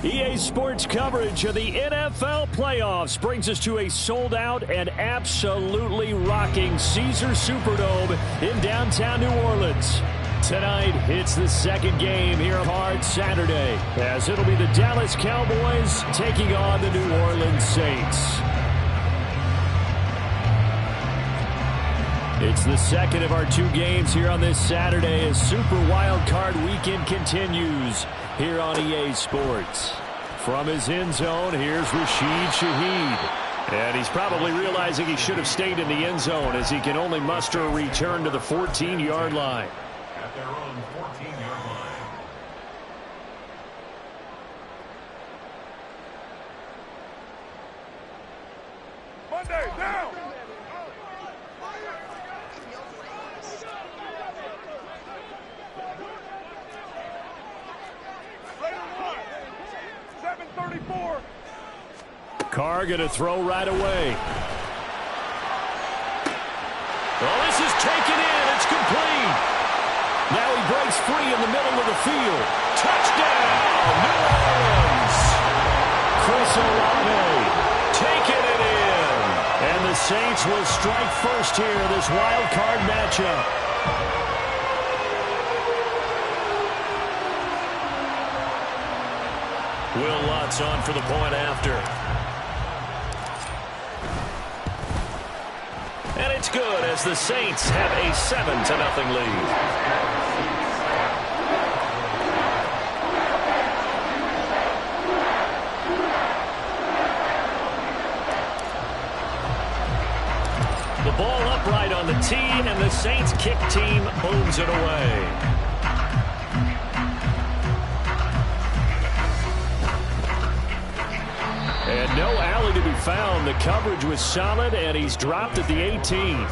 EA Sports coverage of the NFL playoffs brings us to a sold-out and absolutely rocking Caesars Superdome in downtown New Orleans. Tonight, it's the second game here on Hard Saturday, as it'll be the Dallas Cowboys taking on the New Orleans Saints. It's the second of our two games here on this Saturday as Super Wild Card Weekend continues here on EA Sports. From his end zone, here's Rashid Shaheed. And he's probably realizing he should have stayed in the end zone as he can only muster a return to the 14-yard line. At their own 14-yard line. Monday, down! Carr going to throw right away. Well, this is taken in. It's complete. Now he breaks free in the middle of the field. Touchdown, New Orleans. Chris Olave taking it in. And the Saints will strike first here in this wild card matchup. Will Lutz on for the point after. And it's good as the Saints have a 7-0 lead. The ball upright on the tee, and the Saints kick team moves it away. And no alley to be found. The coverage was solid, and he's dropped at the 18.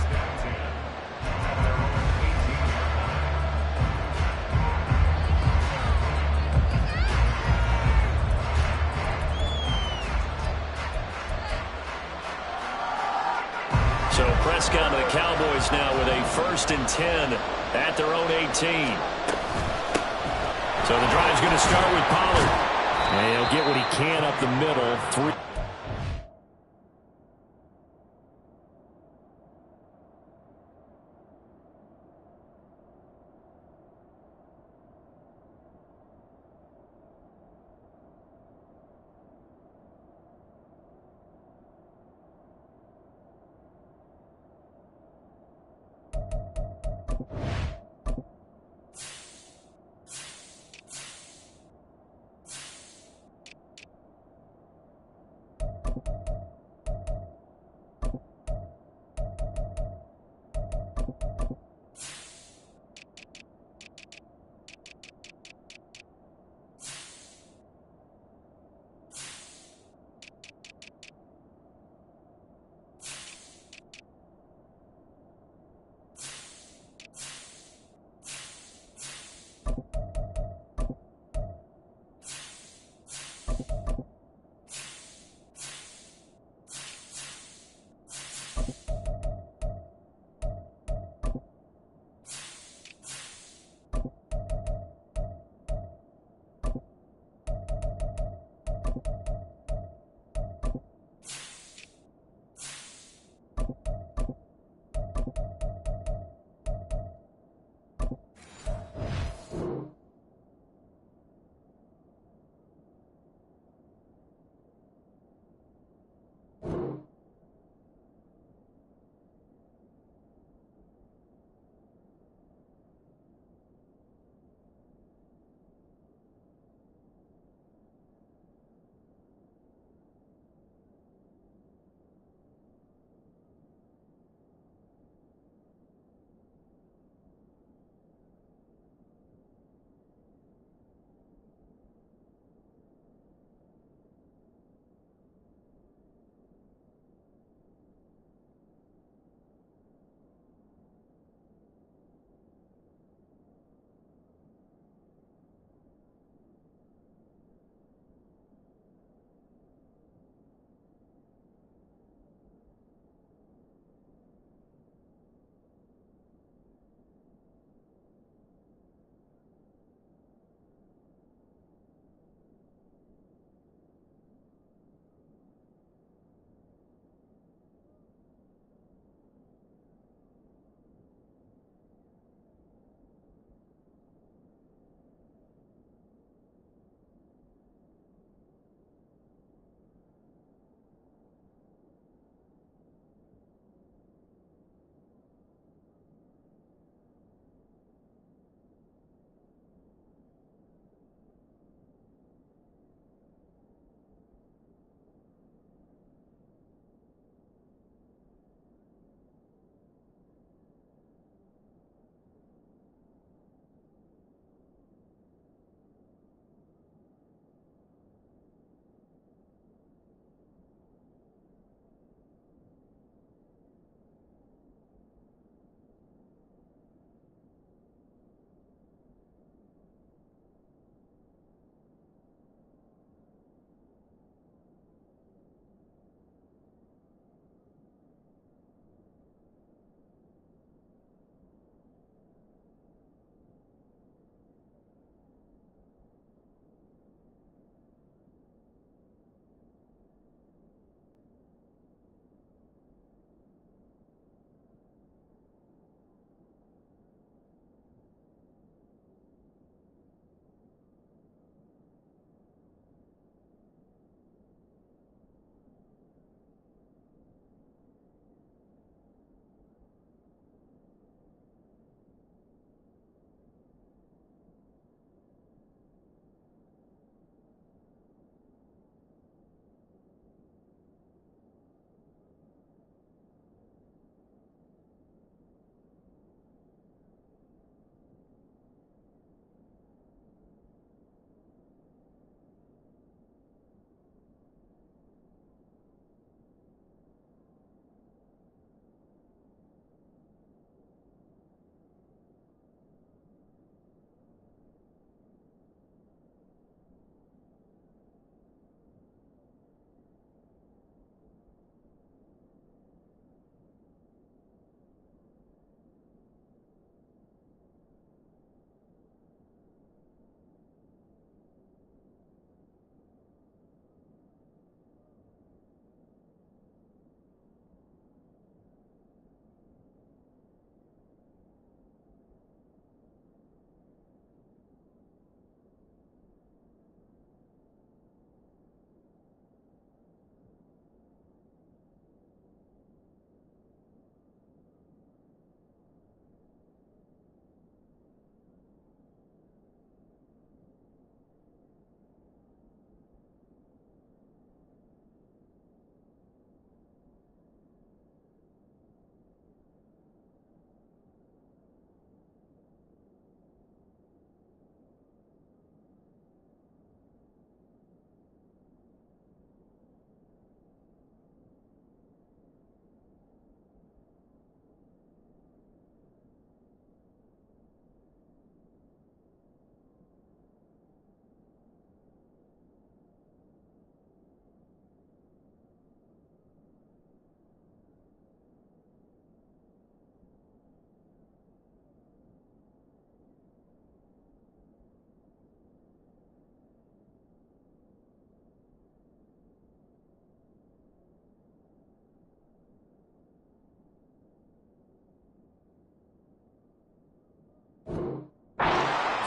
So Prescott and the Cowboys now with a 1st and 10 at their own 18. So the drive's going to start with Pollard. And he'll get what he can up the middle. 3.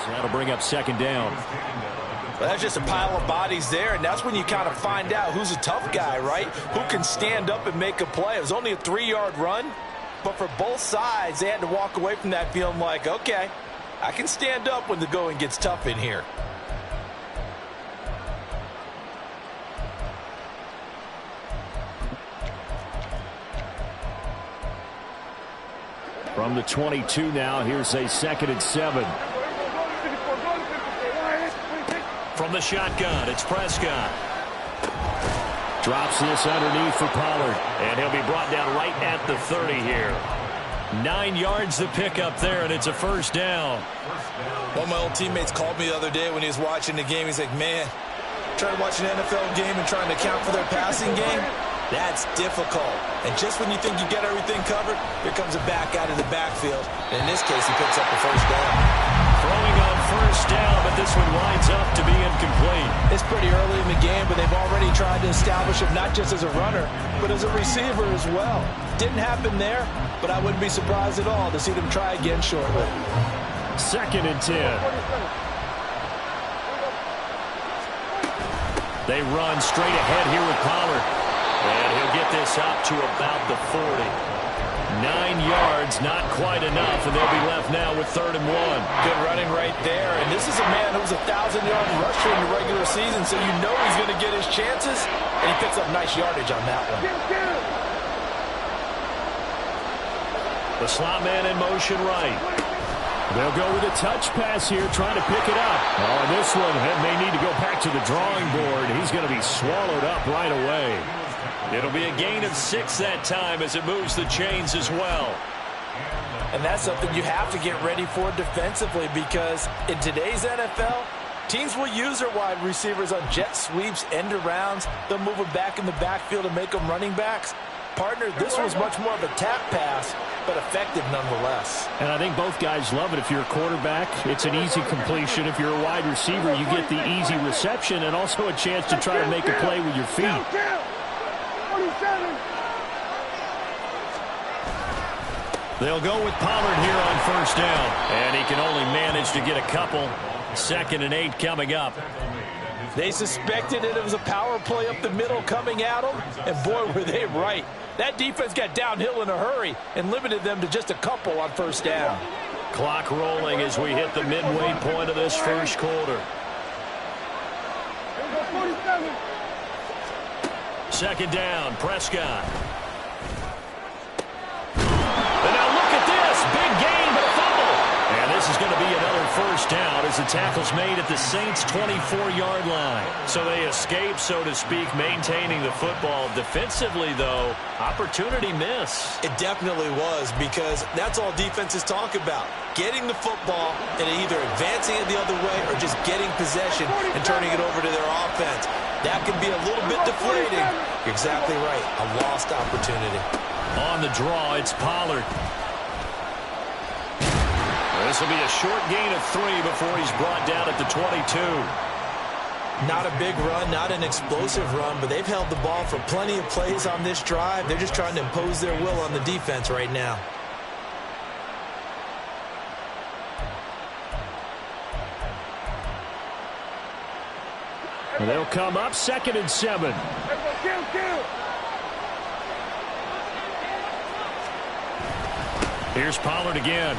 That'll bring up second down. Well, that's just a pile of bodies there, and that's when you kind of find out who's a tough guy, right? Who can stand up and make a play. It was only a 3-yard run, but for both sides, they had to walk away from that feeling like, okay, I can stand up when the going gets tough in here. From the 22 now, here's a 2nd and 7. From the shotgun, it's Prescott. Drops this underneath for Pollard, and he'll be brought down right at the 30 here. 9 yards to pick up there, and it's a first down. One of my old teammates called me the other day when he was watching the game. He's like, man, trying to watch an NFL game and trying to account for their passing game, that's difficult. And just when you think you get everything covered, here comes a back out of the backfield. And in this case, he picks up the first down. Throwing on first down, but this one winds up to be incomplete. It's pretty early in the game, but they've already tried to establish him not just as a runner, but as a receiver as well. Didn't happen there, but I wouldn't be surprised at all to see them try again shortly. 2nd and 10. They run straight ahead here with Pollard. And he'll get this up to about the 40. 9 yards, not quite enough, and they'll be left now with 3rd and 1. Good running right there. And this is a man who was a 1,000-yard rusher in the regular season, so you know he's going to get his chances. And he picks up nice yardage on that one. The slot man in motion right. They'll go with a touch pass here, trying to pick it up. Oh, and this one may need to go back to the drawing board. He's going to be swallowed up right away. It'll be a gain of 6 that time as it moves the chains as well. And that's something you have to get ready for defensively, because in today's NFL, teams will use their wide receivers on jet sweeps, end arounds. They'll move them back in the backfield and make them running backs. Partner, this was much more of a tap pass, but effective nonetheless. And I think both guys love it. If you're a quarterback, it's an easy completion. If you're a wide receiver, you get the easy reception and also a chance to try to make a play with your feet. They'll go with Pollard here on first down, and he can only manage to get a couple. 2nd and 8 coming up. They suspected it was a power play up the middle coming at them, and boy, were they right. That defense got downhill in a hurry and limited them to just a couple on first down. Clock rolling as we hit the midway point of this first quarter. 2nd down, Prescott. And now look at this. Big gain, but a fumble. And this is going to be another first down as the tackle's made at the Saints' 24-yard line. So they escape, so to speak, maintaining the football. Defensively, though, opportunity miss. It definitely was, because that's all defenses talk about. Getting the football and either advancing it the other way or just getting possession and turning it over to their offense. That can be a little bit deflating. You're exactly right. A lost opportunity. On the draw, it's Pollard. This will be a short gain of 3 before he's brought down at the 22. Not a big run, not an explosive run, but they've held the ball for plenty of plays on this drive. They're just trying to impose their will on the defense right now. They'll come up 2nd and 7. Here's Pollard again.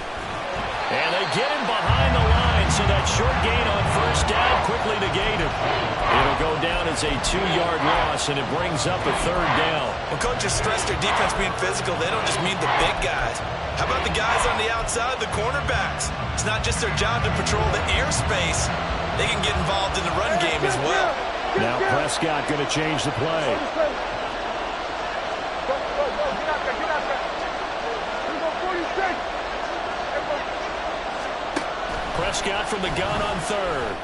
And they get him behind the line, so that short gain on first down quickly negated. It'll go down as a 2-yard loss, and it brings up a 3rd down. When coaches stress their defense being physical, they don't just mean the big guys. How about the guys on the outside, the cornerbacks? It's not just their job to patrol the airspace. They can get involved in the run game as well. Now Prescott going to change the play. Prescott from the gun on 3rd.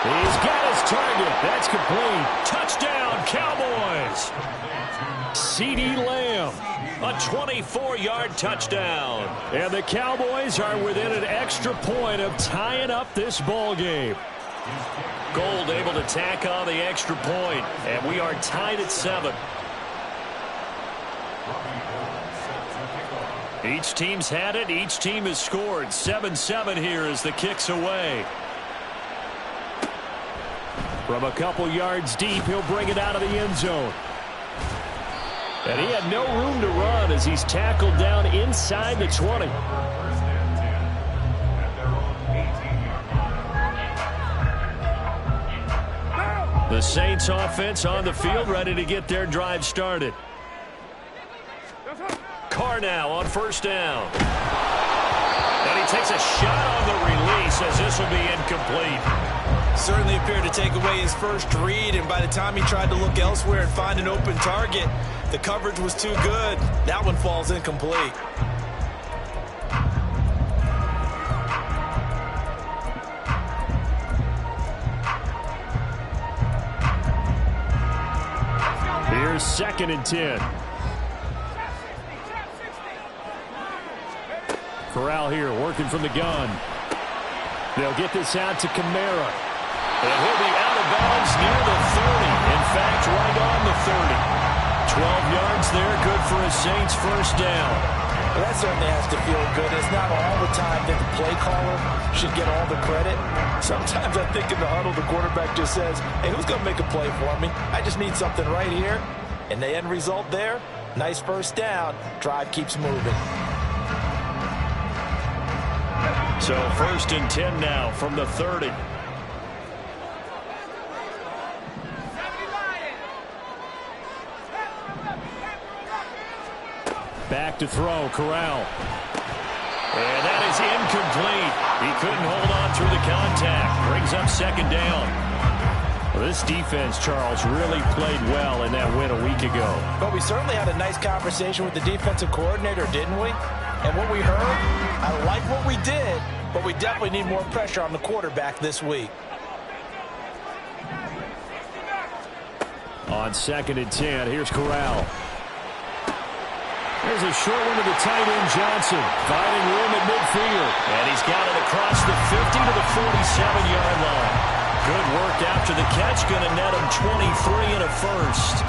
He's got his target. That's complete. Touchdown, Cowboys. CeeDee Lamb, a 24-yard touchdown. And the Cowboys are within an extra point of tying up this ball game. Gold able to tack on the extra point, and we are tied at 7. Each team's had it. Each team has scored. 7-7 here as the kick's away. From a couple yards deep, he'll bring it out of the end zone. And he had no room to run as he's tackled down inside the 20. The Saints offense on the field, ready to get their drive started. Carr now on first down. And he takes a shot on the release as this will be incomplete. Certainly appeared to take away his first read, and by the time he tried to look elsewhere and find an open target, the coverage was too good. That one falls incomplete. Here's 2nd and 10. Corral here working from the gun. They'll get this out to Kamara. And he'll be out of bounds near the 30. In fact, right on the 30. 12 yards there, good for a Saints first down. Well, that certainly has to feel good. It's not all the time that the play caller should get all the credit. Sometimes I think in the huddle, the quarterback just says, hey, who's going to make a play for me? I just need something right here. And the end result there, nice first down. Drive keeps moving. So 1st and 10 now from the 30. Back to throw, Corral. And that is incomplete. He couldn't hold on through the contact. Brings up 2nd down. Well, this defense, Charles, really played well in that win a week ago. But we certainly had a nice conversation with the defensive coordinator, didn't we? And what we heard, I like what we did, but we definitely need more pressure on the quarterback this week. On 2nd and 10, here's Corral. There's a short one to the tight end, Johnson. Finding room at midfield. And he's got it across the 50 to the 47-yard line. Good work after the catch. Going to net him 23 and a first.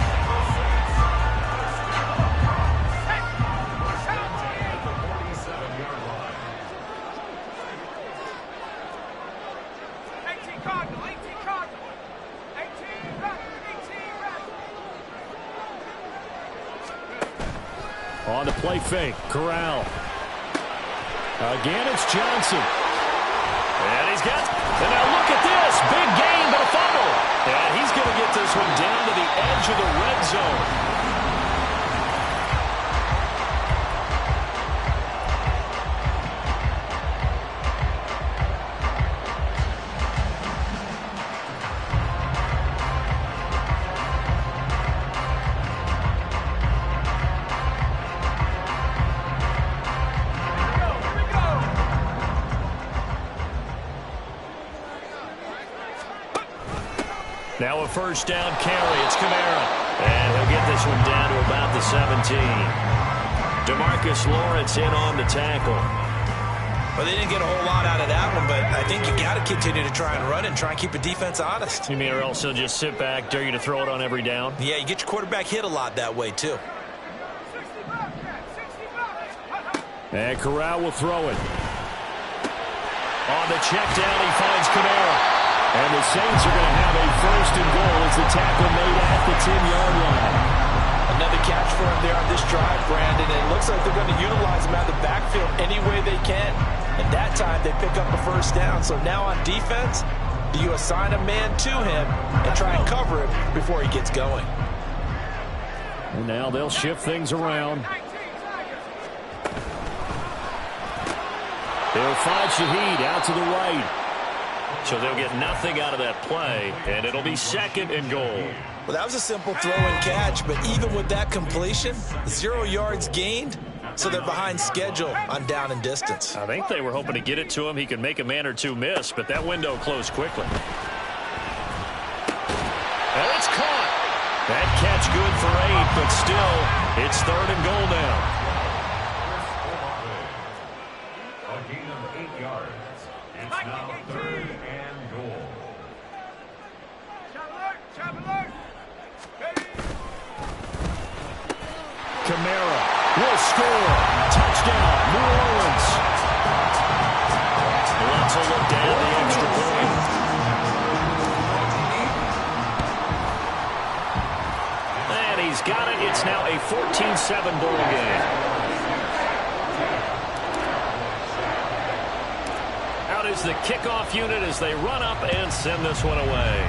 On the play fake, Corral. Again, it's Johnson. And he's got, and now look at this. Big gain, but a fumble. And he's going to get this one down to the edge of the red zone. Now a first down carry. It's Kamara. And he'll get this one down to about the 17. DeMarcus Lawrence in on the tackle. Well, they didn't get a whole lot out of that one, but I think you got to continue to try and run and try and keep the defense honest. You mean or else he'll just sit back, dare you to throw it on every down? Yeah, you get your quarterback hit a lot that way, too. And Corral will throw it. On the check down, he finds Kamara. And the Saints are going to have a first and goal as the tackle made at the 10-yard line. Another catch for him there on this drive, Brandon. And it looks like they're going to utilize him out of the backfield any way they can. And that time they pick up a first down. So now on defense, do you assign a man to him and try and cover him before he gets going? And now they'll shift things around. They'll find Shaheed out to the right. So they'll get nothing out of that play, and it'll be 2nd and goal. Well, that was a simple throw and catch, but even with that completion, 0 yards gained, so they're behind schedule on down and distance. I think they were hoping to get it to him. He could make a man or two miss, but that window closed quickly. And it's caught. That catch good for 8, but still, it's 3rd and goal now. A gain of 8 yards. It's now 3rd and goal. Kamara will score. Touchdown. touchdown, New Orleans. Let's look to add the extra point. And he's got it. It's now a 14-7 ball game. Out is the kickoff unit as they run up and send this one away.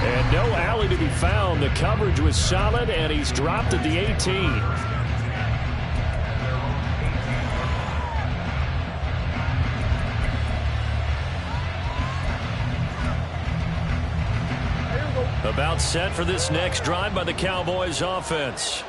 And no alley to be found. The coverage was solid, and he's dropped at the 18. About set for this next drive by the Cowboys offense.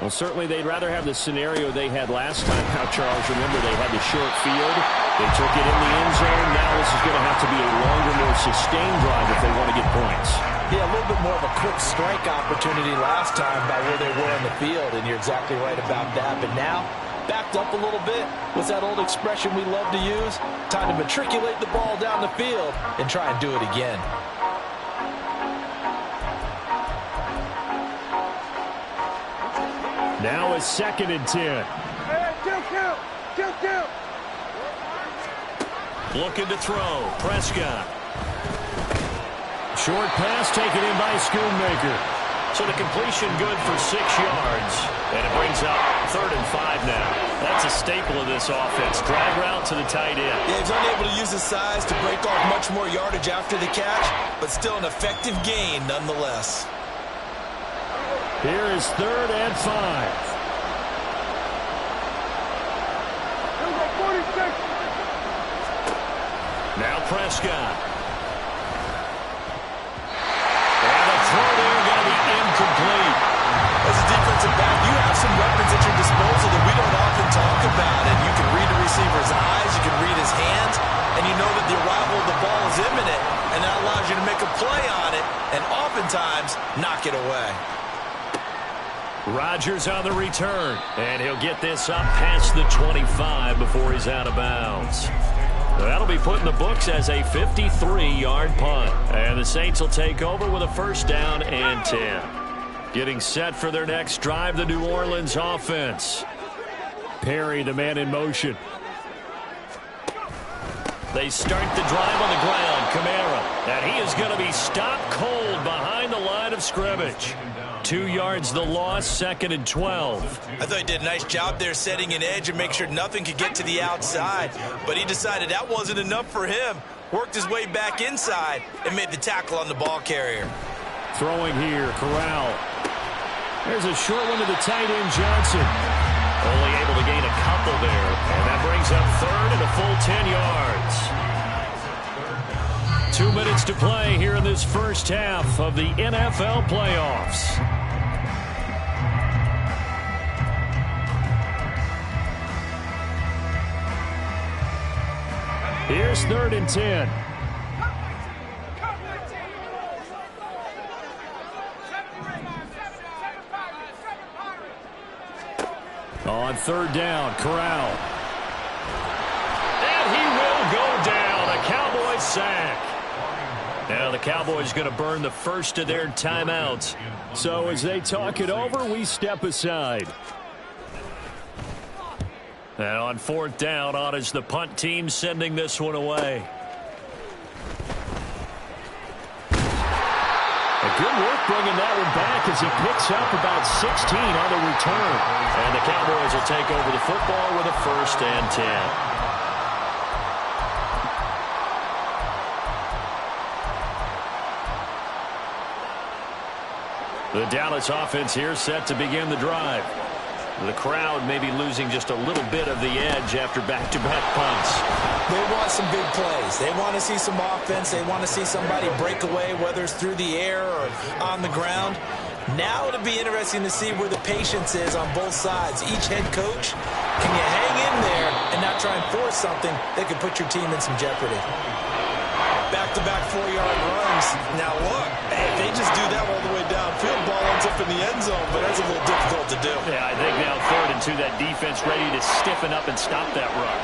Well, certainly they'd rather have the scenario they had last time. Now, Charles, remember they had the short field. They took it in the end zone. Now this is going to have to be a longer, more sustained drive if they want to get points. Yeah, a little bit more of a quick strike opportunity last time by where they were in the field, and you're exactly right about that. But now, backed up a little bit. What's that old expression we love to use? Time to matriculate the ball down the field and try and do it again. Now a 2nd and 10. Looking to throw. Prescott. Short pass taken in by Schoonmaker. So the completion good for 6 yards. And it brings up 3rd and 5 now. That's a staple of this offense. Drag route to the tight end. Yeah, he's unable to use his size to break off much more yardage after the catch, but still an effective gain nonetheless. Here is 3rd and 5. Now Prescott. And the throw there going to be incomplete. As a defensive back, you have some weapons at your disposal that we don't often talk about. And you can read a receiver's eyes, you can read his hands, and you know that the arrival of the ball is imminent, and that allows you to make a play on it and oftentimes knock it away. Rodgers on the return, and he'll get this up past the 25 before he's out of bounds. That'll be put in the books as a 53-yard punt. And the Saints will take over with a 1st down and 10. Getting set for their next drive, the New Orleans offense. Perry, the man in motion. They start the drive on the ground. Kamara, and he is going to be stopped cold behind the line of scrimmage. 2 yards the loss, 2nd and 12. I thought he did a nice job there setting an edge and make sure nothing could get to the outside. But he decided that wasn't enough for him. Worked his way back inside and made the tackle on the ball carrier. Throwing here, Corral. There's a short one to the tight end, Johnson. Only able to gain a couple there. And that brings up 3rd and a full 10 yards. 2 minutes to play here in this first half of the NFL playoffs. Here's 3rd and 10. On 3rd down, Corral. And he will go down. A Cowboy sack. Now the Cowboys going to burn the first of their timeouts. So as they talk it over, we step aside. And on 4th down, on is the punt team sending this one away. A good work bringing that one back as he picks up about 16 on the return. And the Cowboys will take over the football with a 1st and 10. The Dallas offense here set to begin the drive. The crowd may be losing just a little bit of the edge after back-to-back punts. They want some big plays. They want to see some offense. They want to see somebody break away, whether it's through the air or on the ground. Now it'll be interesting to see where the patience is on both sides. Each head coach, can you hang in there and not try and force something that could put your team in some jeopardy? Back-to-back 4-yard runs. Now look, hey, if they just do that all the way downfield, ball ends up in the end zone, but that's a little difficult to do. Yeah, I think now 3rd and 2, that defense ready to stiffen up and stop that run.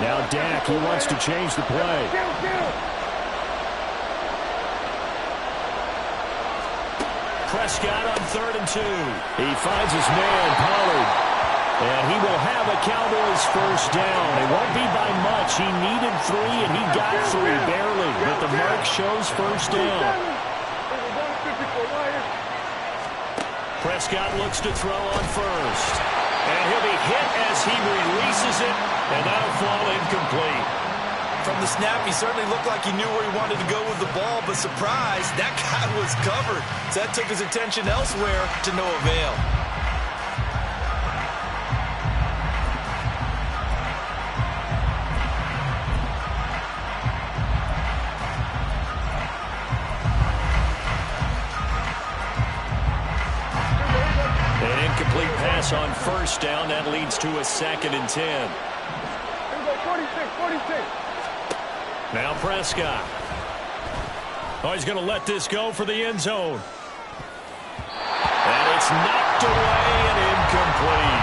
Now Dak, he wants to change the play. Prescott on 3rd and 2. He finds his man, Pollard. And he will have a Cowboys first down. It won't be by much. He needed 3, and he got 3, barely. But the mark shows first down. Prescott looks to throw on first. And he'll be hit as he releases it, and that'll fall incomplete. From the snap, he certainly looked like he knew where he wanted to go with the ball, but surprise, that guy was covered. So that took his attention elsewhere to no avail. An incomplete pass on first down. That leads to a 2nd and 10. 46. Now Prescott. Oh, he's going to let this go for the end zone. And it's knocked away and incomplete.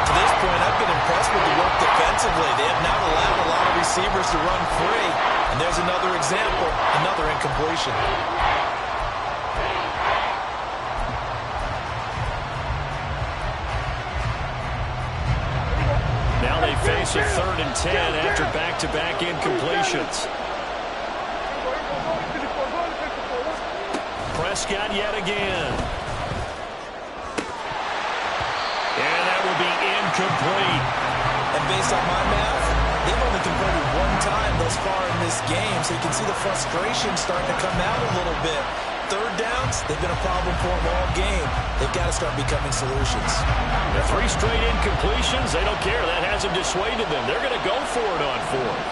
To this point, I've been impressed with the work defensively. They have not allowed a lot of receivers to run free. And there's another example, another incompletion. Now they face a 3rd and 10 after back-to-back incompletions. Prescott yet again. And that will be incomplete. And based on my math, they've only converted 1 time thus far in this game, so you can see the frustration starting to come out a little bit. 3rd downs, they've been a problem for them all game. They've got to start becoming solutions. The 3 straight incompletions, they don't care. That hasn't dissuaded them. They're going to go for it on 4th.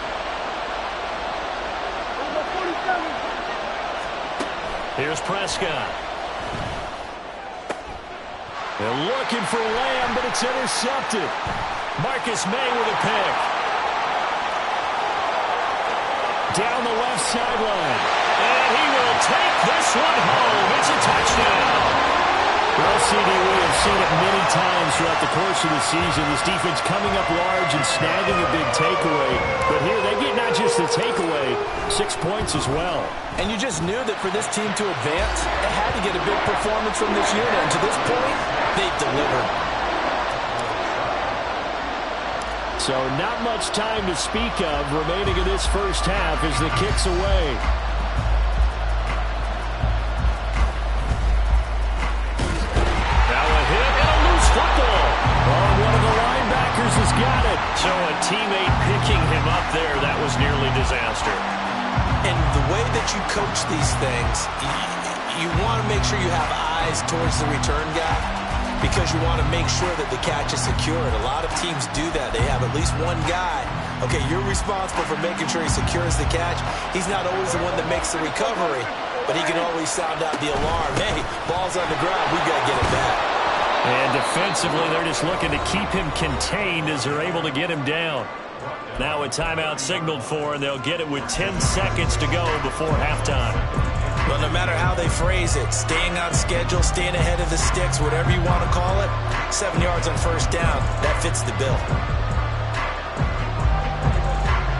Here's Prescott. They're looking for Lamb, but it's intercepted. Marcus May with a pick. Down the left sideline. And he will take this one home. It's a touchdown. Well, CD, we have seen it many times throughout the course of the season. This defense coming up large and snagging a big takeaway. But here they get not just the takeaway, 6 points as well. And you just knew that for this team to advance, it had to get a big performance from this unit. And to this point, they've delivered. So not much time to speak of remaining in this first half as the kick's away. Has got it. So a teammate picking him up there, that was nearly disaster. And the way that you coach these things, you want to make sure you have eyes towards the return guy because you want to make sure that the catch is secured. A lot of teams do that. They have at least one guy. Okay, you're responsible for making sure he secures the catch. He's not always the one that makes the recovery, but he can always sound out the alarm. Hey, ball's on the ground. We got to get it back. And defensively, they're just looking to keep him contained as they're able to get him down. Now a timeout signaled for, and they'll get it with 10 seconds to go before halftime. Well, no matter how they phrase it, staying on schedule, staying ahead of the sticks, whatever you want to call it, 7 yards on first down, that fits the bill.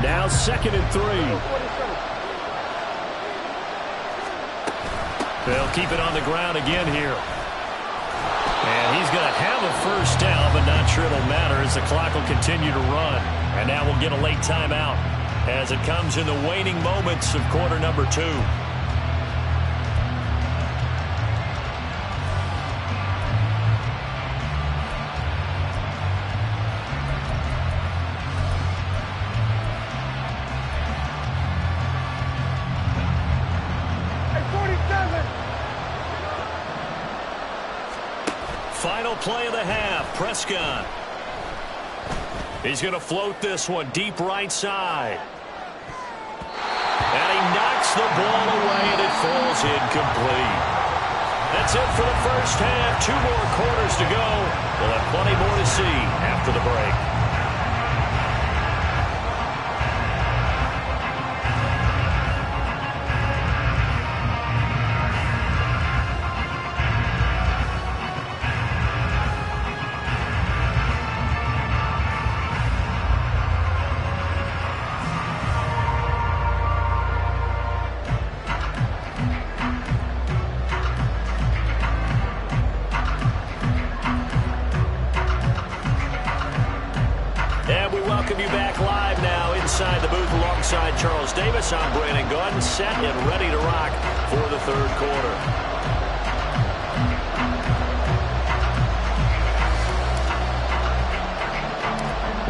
Now 2nd and 3. They'll keep it on the ground again here. And he's going to have a first down, but not sure it'll matter as the clock will continue to run. And now we'll get a late timeout as it comes in the waning moments of quarter number 2. Final play of the half, Prescott. He's going to float this one deep right side. And he knocks the ball away, and it falls incomplete. That's it for the first half. 2 more quarters to go. We'll have plenty more to see after the break. welcome you back live now inside the booth alongside Charles Davis. I'm Brandon Gaudin, set and ready to rock for the third quarter.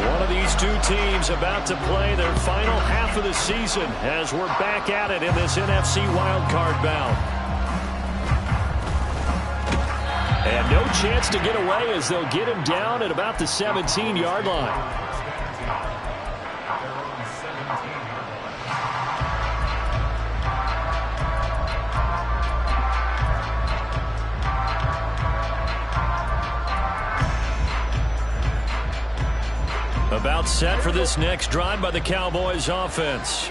One of these two teams about to play their final half of the season as we're back at it in this NFC wildcard bout. And no chance to get away as they'll get him down at about the 17-yard line. About set for this next drive by the Cowboys offense.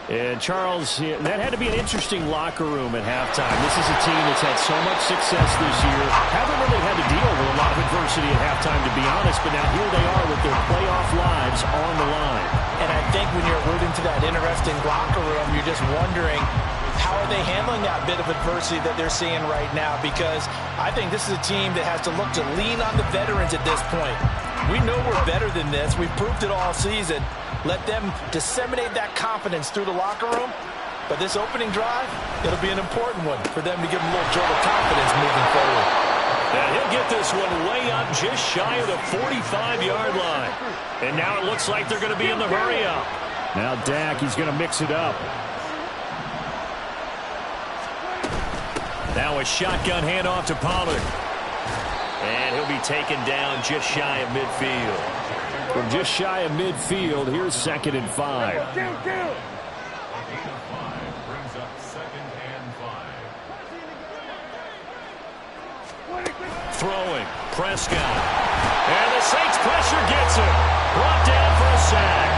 And Charles, that had to be an interesting locker room at halftime. This is a team that's had so much success this year. Haven't really had to deal with a lot of adversity at halftime, to be honest, but now here they are with their playoff lives on the line. And I think when you're alluding to that interesting locker room, you're just wondering, how are they handling that bit of adversity that they're seeing right now? Because I think this is a team that has to look to lean on the veterans at this point. We know we're better than this. We've proved it all season. Let them disseminate that confidence through the locker room. But this opening drive, it'll be an important one for them to give them a little jolt of confidence moving forward. And he'll get this one way up just shy of the 45-yard line. And now it looks like they're going to be in the hurry-up. Now Dak, he's going to mix it up. Now a shotgun handoff to Pollard. And he'll be taken down just shy of midfield. From just shy of midfield, here's 2nd and 5. Throwing, Prescott. And the Saints pressure gets him. Brought down for a sack.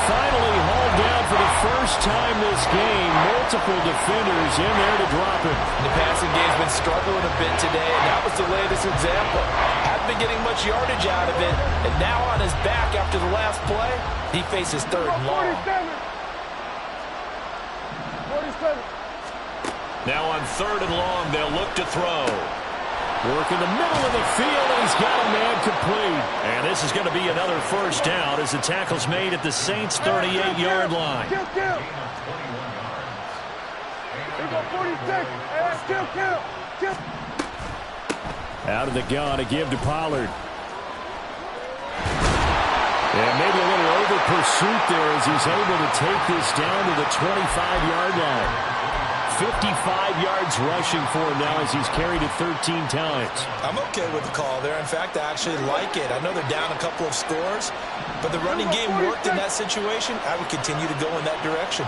Finally hauled down for the first time this game. Multiple defenders in there to drop him. The passing game's been struggling a bit today, and that was the latest example. Hasn't been getting much yardage out of it, and now on his back after the last play, he faces 3rd and long. Now on 3rd and long, they'll look to throw. Work in the middle of the field, and he's got a man complete. And this is going to be another first down as the tackle's made at the Saints' 38-yard line. Out of the gun to give to Pollard. And maybe a little over pursuit there as he's able to take this down to the 25-yard line. 55 yards rushing for him now as he's carried it 13 times. I'm okay with the call there. In fact, I actually like it. I know they're down a couple of scores, but the running game worked in that situation. I would continue to go in that direction.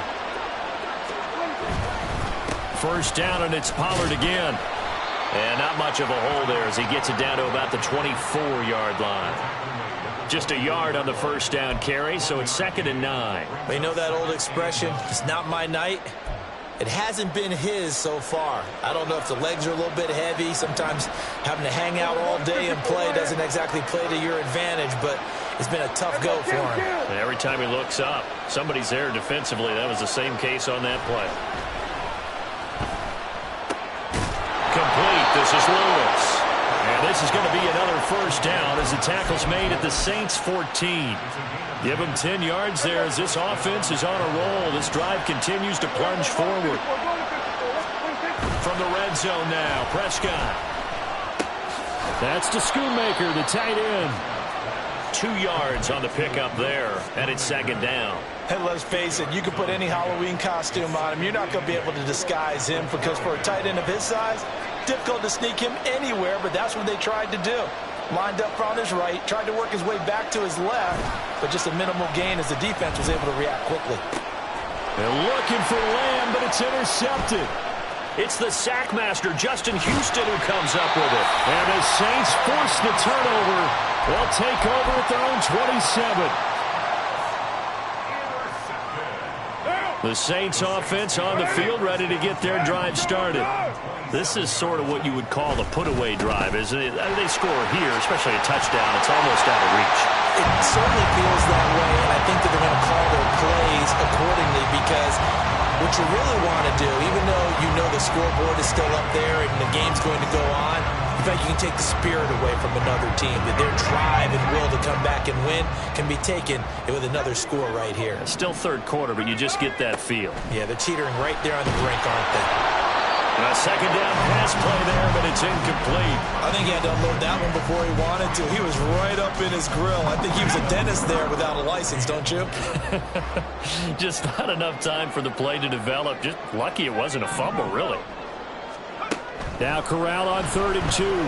First down, and it's Pollard again. And not much of a hole there as he gets it down to about the 24-yard line. Just a yard on the first down carry, so it's 2nd and 9. Well, you know that old expression, it's not my night. It hasn't been his so far. I don't know if the legs are a little bit heavy. Sometimes having to hang out all day and play doesn't exactly play to your advantage, but it's been a tough go for him. And every time he looks up, somebody's there defensively. That was the same case on that play. Complete. This is Lewis. And this is going to be another first down as the tackle's made at the Saints' 14. Give him 10 yards there as this offense is on a roll. This drive continues to plunge forward. From the red zone now, Prescott. That's to Schoonmaker, the tight end. 2 yards on the pickup there, and it's 2nd down. And let's face it, you can put any Halloween costume on him. You're not going to be able to disguise him because for a tight end of his size, difficult to sneak him anywhere, but that's what they tried to do. Lined up on his right, tried to work his way back to his left, but just a minimal gain as the defense was able to react quickly. They're looking for Lamb, but it's intercepted. It's the sackmaster, Justin Houston, who comes up with it. And the Saints force the turnover. They'll take over at their own 27. The Saints offense on the field, ready to get their drive started. This is sort of what you would call the put-away drive, isn't it? They score here, especially a touchdown. It's almost out of reach. It certainly feels that way, and I think that they're going to call their plays accordingly because what you really want to do, even though you know the scoreboard is still up there and the game's going to go on, you've feel like you can take the spirit away from another team, that their drive and will to come back and win can be taken with another score right here. Still third quarter, but you just get that feel. Yeah, they're teetering right there on the brink, aren't they? And a second down pass play there, but it's incomplete. I think he had to unload that one before he wanted to. He was right up in his grill. I think he was a dentist there without a license, don't you? Just not enough time for the play to develop. Just lucky it wasn't a fumble, really. Now Corral on 3rd and 2. And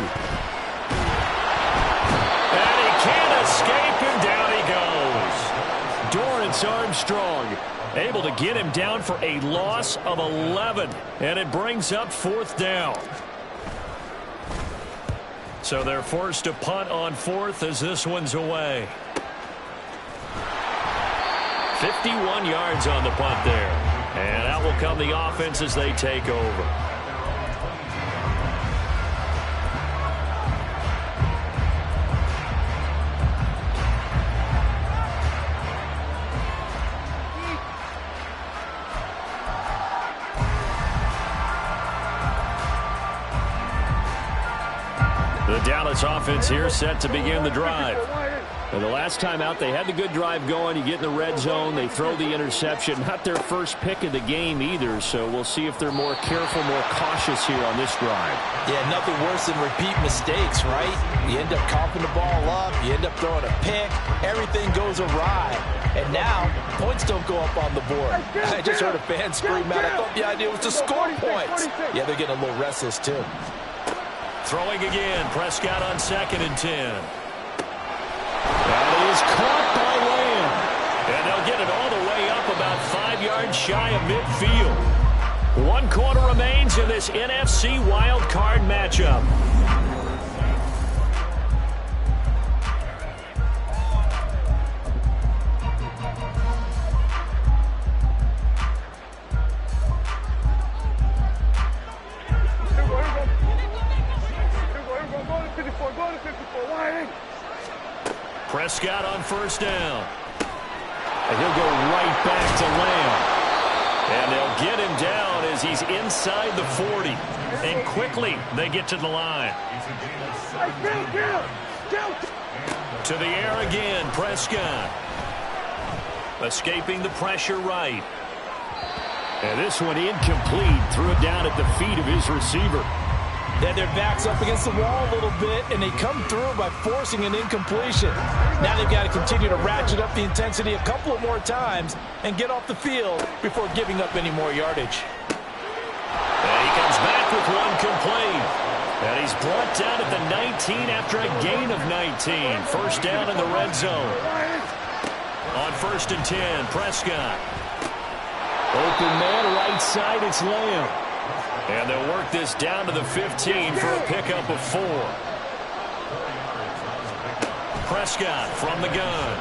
he can't escape, and down he goes. Dorrance Armstrong able to get him down for a loss of 11. And it brings up 4th down. So they're forced to punt on 4th as this one's away. 51 yards on the punt there. And out will come the offense as they take over. The Dallas offense here set to begin the drive. And the last time out, they had the good drive going. You get in the red zone, they throw the interception. Not their first pick of the game either, so we'll see if they're more careful, more cautious here on this drive. Yeah, nothing worse than repeat mistakes, right? You end up coughing the ball up, you end up throwing a pick, everything goes awry. And now, points don't go up on the board. I just heard a fan scream out. I thought the idea was to score points. Yeah, they're getting a little restless, too. Throwing again, Prescott on 2nd and 10. That is caught by Lamb. And they'll get it all the way up about 5 yards shy of midfield. 1 quarter remains in this NFC wild card matchup. Prescott on 1st down. And he'll go right back to Lamb. And they'll get him down as he's inside the 40. And quickly they get to the line. To the air again, Prescott. Escaping the pressure right. And this one incomplete. Threw it down at the feet of his receiver. Then their back's up against the wall a little bit, and they come through by forcing an incompletion. Now they've got to continue to ratchet up the intensity a couple of more times and get off the field before giving up any more yardage. And he comes back with one complete. And he's brought down at the 19 after a gain of 19. 1st down in the red zone. On 1st and 10, Prescott. Open man right side, it's Lamb. And they'll work this down to the 15 for a pickup of 4. Prescott from the gun.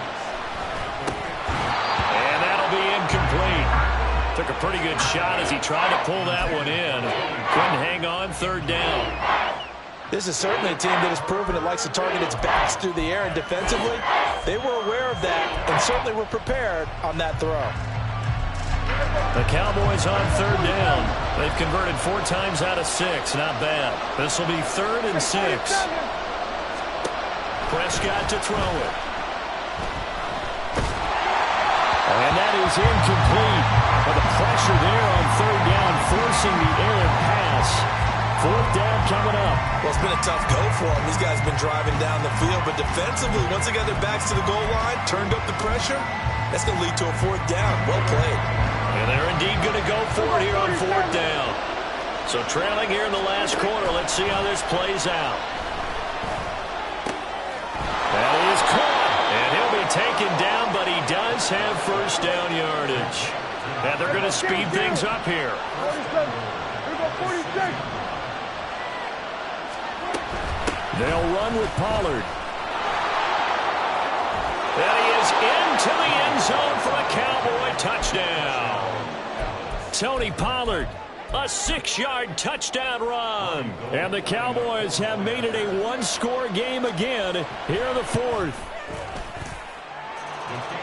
And that'll be incomplete. Took a pretty good shot as he tried to pull that one in. Couldn't hang on 3rd down. This is certainly a team that has proven it likes to target its backs through the air, and defensively, they were aware of that and certainly were prepared on that throw. The Cowboys on 3rd down. They've converted 4 times out of 6. Not bad. This will be 3rd and 6. Prescott to throw it. And that is incomplete. But the pressure there on 3rd down, forcing the errant pass. 4th down coming up. Well, it's been a tough go for them. These guys have been driving down the field. But defensively, once they got their backs to the goal line, turned up the pressure, that's going to lead to a 4th down. Well played. And they're indeed going to go for it here on 4th down. So trailing here in the last quarter. Let's see how this plays out. That is caught. And he'll be taken down, but he does have 1st down yardage. And they're going to speed things up here. They'll run with Pollard. And he is into the end zone for a Cowboy touchdown. Tony Pollard, a 6-yard touchdown run. And the Cowboys have made it a 1-score game again here in the 4th.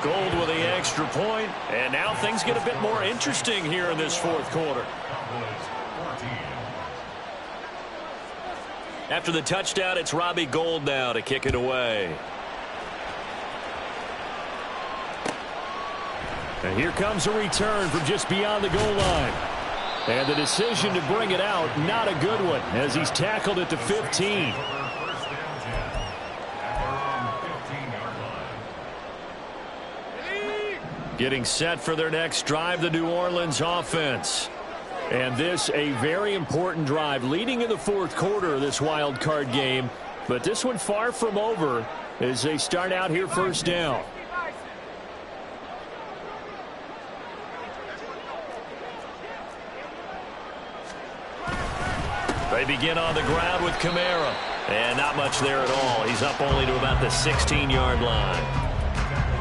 Gold with the extra point, and now things get a bit more interesting here in this 4th quarter. After the touchdown, it's Robbie Gould now to kick it away. And here comes a return from just beyond the goal line. And the decision to bring it out, not a good one, as he's tackled at the 15. Getting set for their next drive, the New Orleans offense. And this a very important drive leading in the fourth quarter of this wild card game. But this one far from over as they start out here first down. They begin on the ground with Kamara. And not much there at all. He's up only to about the 16-yard line.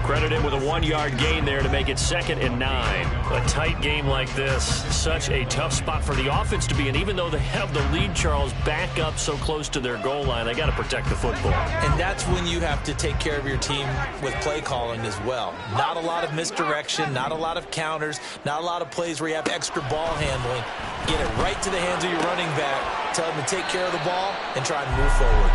Credited with a 1-yard gain there to make it 2nd and 9. A tight game like this, such a tough spot for the offense to be in. Even though they have the lead, Charles, back up so close to their goal line, they got to protect the football. And that's when you have to take care of your team with play calling as well. Not a lot of misdirection, not a lot of counters, not a lot of plays where you have extra ball handling. Get it right to the hands of your running back, tell him to take care of the ball, and try and move forward.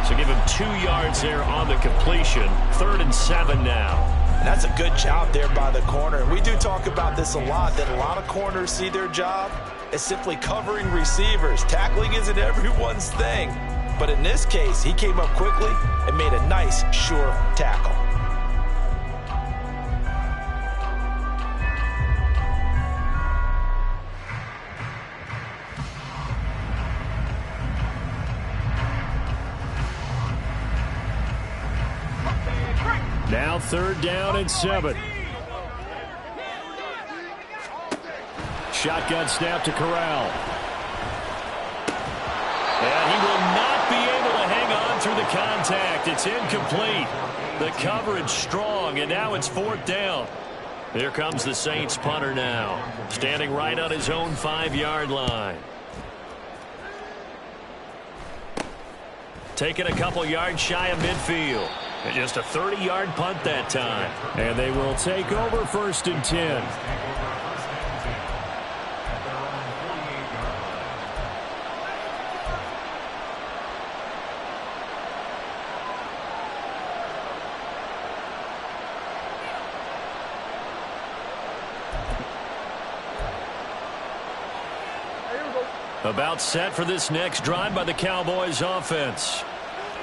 So give him 2 yards there on the completion. 3rd and 7 now. And that's a good job there by the corner. And we do talk about this a lot, that a lot of corners see their job as simply covering receivers. Tackling isn't everyone's thing. But in this case, he came up quickly and made a nice, sure tackle. Now 3rd down and 7. Shotgun snap to Corral. And he will not be able to hang on through the contact. It's incomplete. The coverage strong, and now it's 4th down. Here comes the Saints punter now, standing right on his own 5-yard line. Taking a couple yards shy of midfield. And just a 30-yard punt that time. And they will take over 1st and 10. About set for this next drive by the Cowboys offense.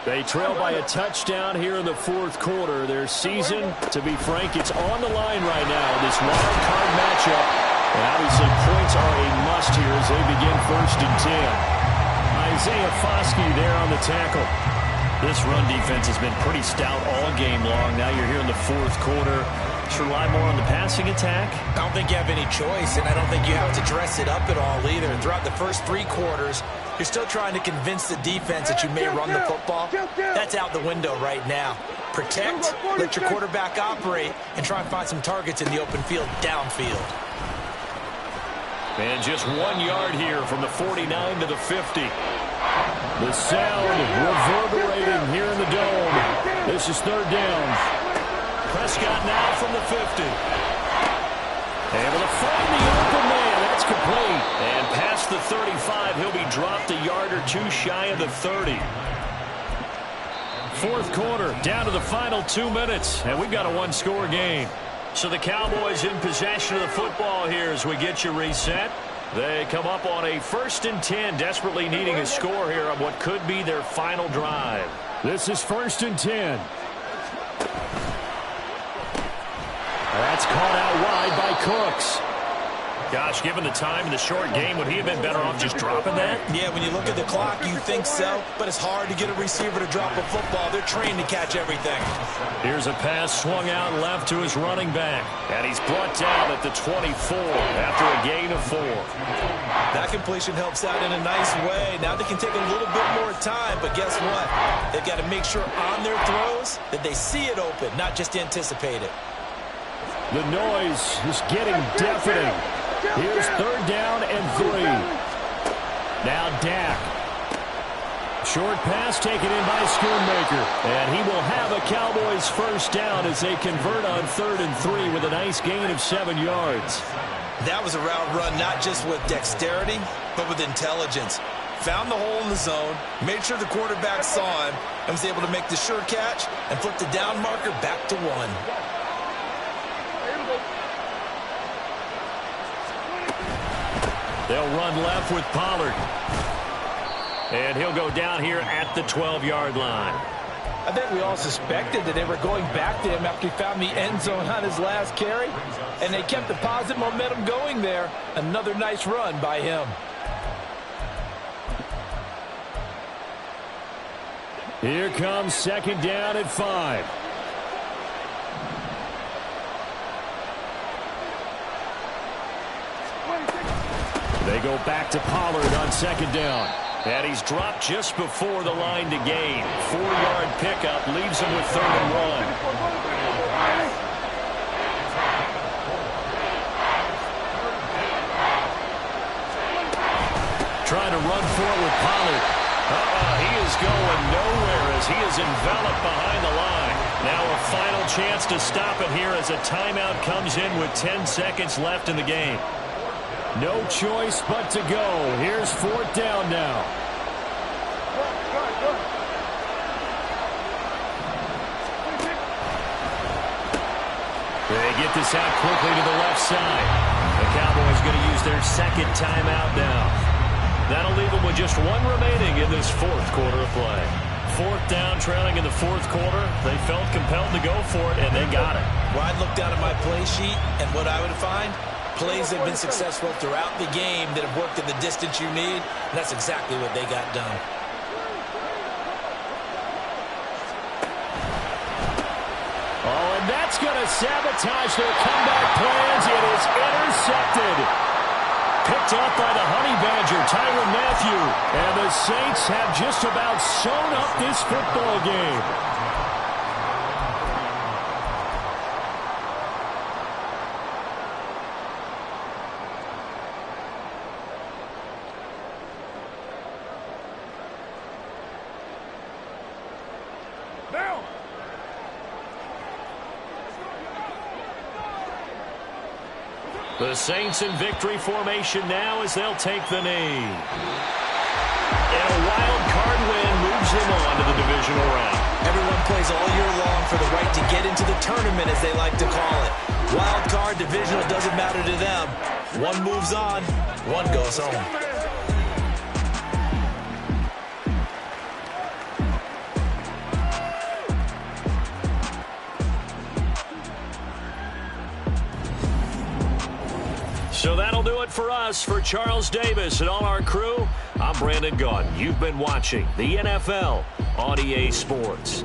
They trail by a touchdown here in the 4th quarter. Their season, to be frank, it's on the line right now, this wild card matchup. And obviously points are a must here as they begin 1st and 10. Isaiah Foskey there on the tackle. This run defense has been pretty stout all game long. Now you're here in the 4th quarter. Should rely more on the passing attack? I don't think you have any choice, and I don't think you have to dress it up at all either. Throughout the first 3 quarters, you're still trying to convince the defense that you may run the football. That's out the window right now. Protect, let your quarterback operate, and try and find some targets in the open field downfield. And just 1 yard here from the 49 to the 50. The sound reverberating here in the dome. This is 3rd down. Prescott now from the 50. Able to find the open man. That's complete. And past the 35, he'll be dropped a yard or 2 shy of the 30. 4th quarter, down to the final 2 minutes. And we've got a 1-score game. So the Cowboys in possession of the football here as we get you reset. They come up on a 1st and 10, desperately needing a score here on what could be their final drive. This is 1st and 10. That's caught out wide by Cooks. Gosh, given the time in the short game, would he have been better off just dropping that? Yeah, when you look at the clock, you think so, but it's hard to get a receiver to drop a football. They're trained to catch everything. Here's a pass swung out left to his running back, and he's brought down at the 24 after a gain of 4. That completion helps out in a nice way. Now they can take a little bit more time, but guess what? They've got to make sure on their throws that they see it open, not just anticipate it. The noise is getting deafening. Here's 3rd down and 3. Now Dak. Short pass taken in by Schoonmaker. And he will have a Cowboys 1st down as they convert on 3rd and 3 with a nice gain of 7 yards. That was a route run not just with dexterity, but with intelligence. found the hole in the zone, made sure the quarterback saw him, and was able to make the sure catch and flip the down marker back to 1. They'll run left with Pollard. And he'll go down here at the 12-yard line. I think we all suspected that they were going back to him after he found the end zone on his last carry, and they kept the positive momentum going there. Another nice run by him. Here comes second down at 5. They go back to Pollard on second down. And he's dropped just before the line to gain. 4-yard pickup leaves him with 3rd and 1. Trying to run for it with Pollard. He is going nowhere as he is enveloped behind the line. Now a final chance to stop it here as a timeout comes in with 10 seconds left in the game. No choice but to go. Here's 4th down now. They get this out quickly to the left side. The Cowboys going to use their second timeout now. That'll leave them with just 1 remaining in this 4th quarter of play. 4th down, trailing in the 4th quarter. They felt compelled to go for it, and they got it. Well, I'd look down at my play sheet, and what I would find, plays have been successful throughout the game that have worked in the distance you need, and that's exactly what they got done. Oh, and that's going to sabotage their comeback plans. It is intercepted. Picked up by the Honey Badger, Tyrann Mathieu. And the Saints have just about sewn up this football game. The Saints in victory formation now as they'll take the knee. And a wild card win moves them on to the divisional round. Everyone plays all year long for the right to get into the tournament, as they like to call it. Wild card, divisional, doesn't matter to them. One moves on, one goes home. So that'll do it for us. For Charles Davis and all our crew, I'm Brandon Gaudin. You've been watching the NFL on EA Sports.